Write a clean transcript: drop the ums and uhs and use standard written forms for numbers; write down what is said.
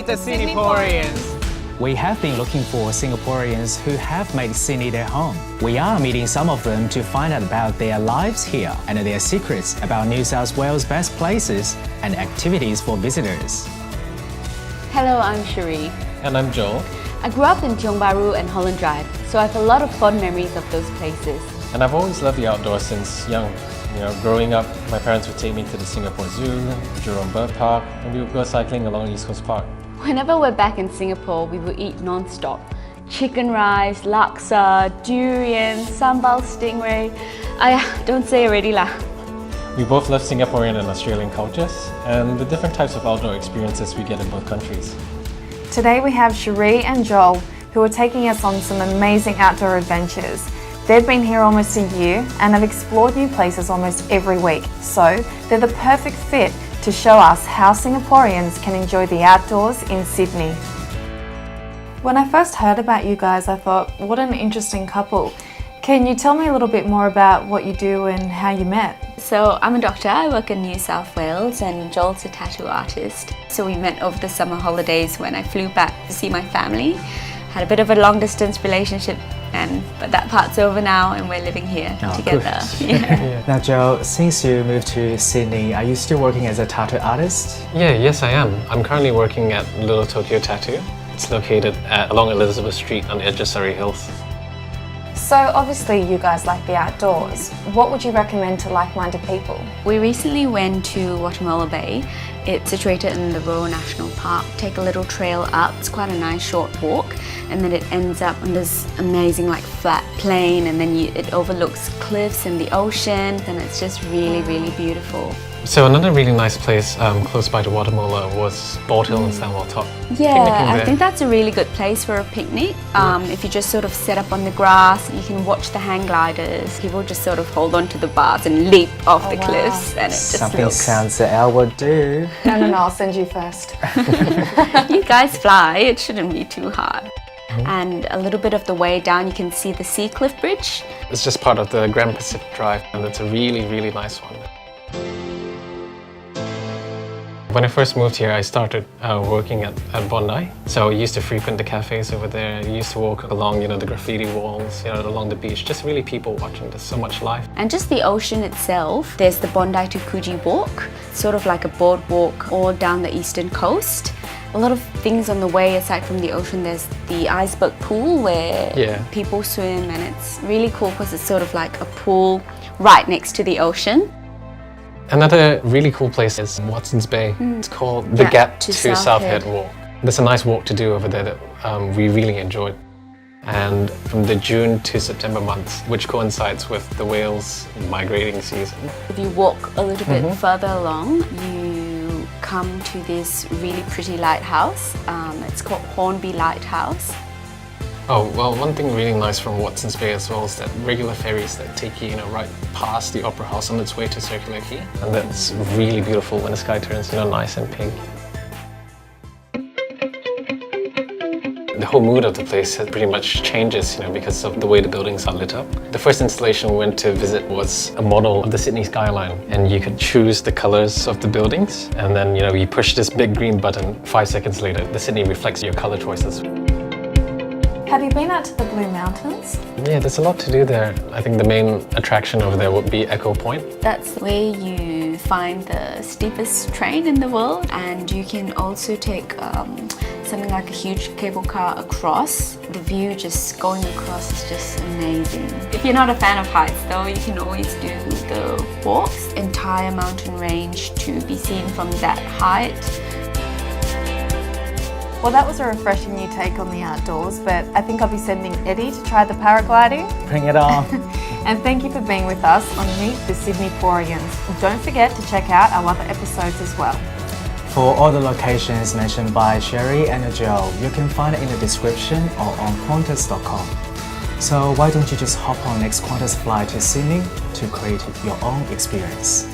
Meet the Sydneyporeans! We have been looking for Singaporeans who have made Sydney their home. We are meeting some of them to find out about their lives here and their secrets about New South Wales' best places and activities for visitors. Hello, I'm Cherie. And I'm Joel. I grew up in Tiong Bahru and Holland Drive, so I have a lot of fond memories of those places. And I've always loved the outdoors since young. Growing up, my parents would take me to the Singapore Zoo, Jurong Bird Park, and we would go cycling along East Coast Park. Whenever we're back in Singapore, we would eat non-stop. Chicken rice, laksa, durian, sambal stingray. Don't say already lah. We both love Singaporean and Australian cultures and the different types of outdoor experiences we get in both countries. Today we have Cherie and Joel who are taking us on some amazing outdoor adventures. They've been here almost a year and have explored new places almost every week, so they're the perfect fit to show us how Singaporeans can enjoy the outdoors in Sydney. When I first heard about you guys, I thought, what an interesting couple. Can you tell me a little bit more about what you do and how you met? So I'm a doctor, I work in New South Wales, and Joel's a tattoo artist. So we met over the summer holidays when I flew back to see my family. Had a bit of a long distance relationship, but that part's over now and we're living here together. Yeah. Now Joel, since you moved to Sydney, are you still working as a tattoo artist? Yes I am. I'm currently working at Little Tokyo Tattoo. It's located along Elizabeth Street on the edge of Surrey Hills. So obviously you guys like the outdoors. What would you recommend to like-minded people? We recently went to Watermella Bay. It's situated in the Royal National Park. Take a little trail up, it's quite a nice short walk, and then it ends up on this amazing flat plain, and then it overlooks cliffs and the ocean, and it's just really, really beautiful. So another really nice place close by to Watermella was Bald Hill and Stanwell Top. Yeah, I think that's a really good place for a picnic. If you just sort of set up on the grass, you can watch the hang gliders. People just sort of hold on to the bars and leap off the cliffs, and it just Something sounds that I would do. No, I'll send you first. You guys fly, it shouldn't be too hard. And a little bit of the way down, you can see the Sea Cliff Bridge. It's just part of the Grand Pacific Drive, and it's a really, really nice one. When I first moved here, I started working at Bondi. So I used to frequent the cafes over there. I used to walk along, the graffiti walls, along the beach. Just really people watching. There's so much life. And just the ocean itself, there's the Bondi to Coogee walk, sort of like a boardwalk all down the eastern coast. A lot of things on the way aside from the ocean. There's the iceberg pool where people swim, and it's really cool because it's sort of like a pool right next to the ocean. Another really cool place is Watson's Bay. It's called the Gap to South Head Walk. There's a nice walk to do over there that we really enjoyed. And from the June to September months, which coincides with the whales migrating season. If you walk a little bit further along, you come to this really pretty lighthouse. It's called Hornby Lighthouse. Oh, well, one thing really nice from Watson's Bay as well is that regular ferries that take you, right past the Opera House on its way to Circular Quay. And that's really beautiful when the sky turns, nice and pink. The whole mood of the place pretty much changes, because of the way the buildings are lit up. The first installation we went to visit was a model of the Sydney skyline, and you could choose the colors of the buildings, and then, you push this big green button. 5 seconds later, the Sydney reflects your color choices. Have you been out to the Blue Mountains? Yeah, there's a lot to do there. I think the main attraction over there would be Echo Point. That's where you find the steepest train in the world, and you can also take something like a huge cable car across. The view just going across is just amazing. If you're not a fan of heights though, you can always do the walks. Entire mountain range to be seen from that height. Well, that was a refreshing new take on the outdoors, but I think I'll be sending Eddie to try the paragliding. Bring it on. And thank you for being with us on Meet the Sydneyporeans. Don't forget to check out our other episodes as well. For all the locations mentioned by Cherie and Joel, you can find it in the description or on Qantas.com. So why don't you just hop on next Qantas flight to Sydney to create your own experience.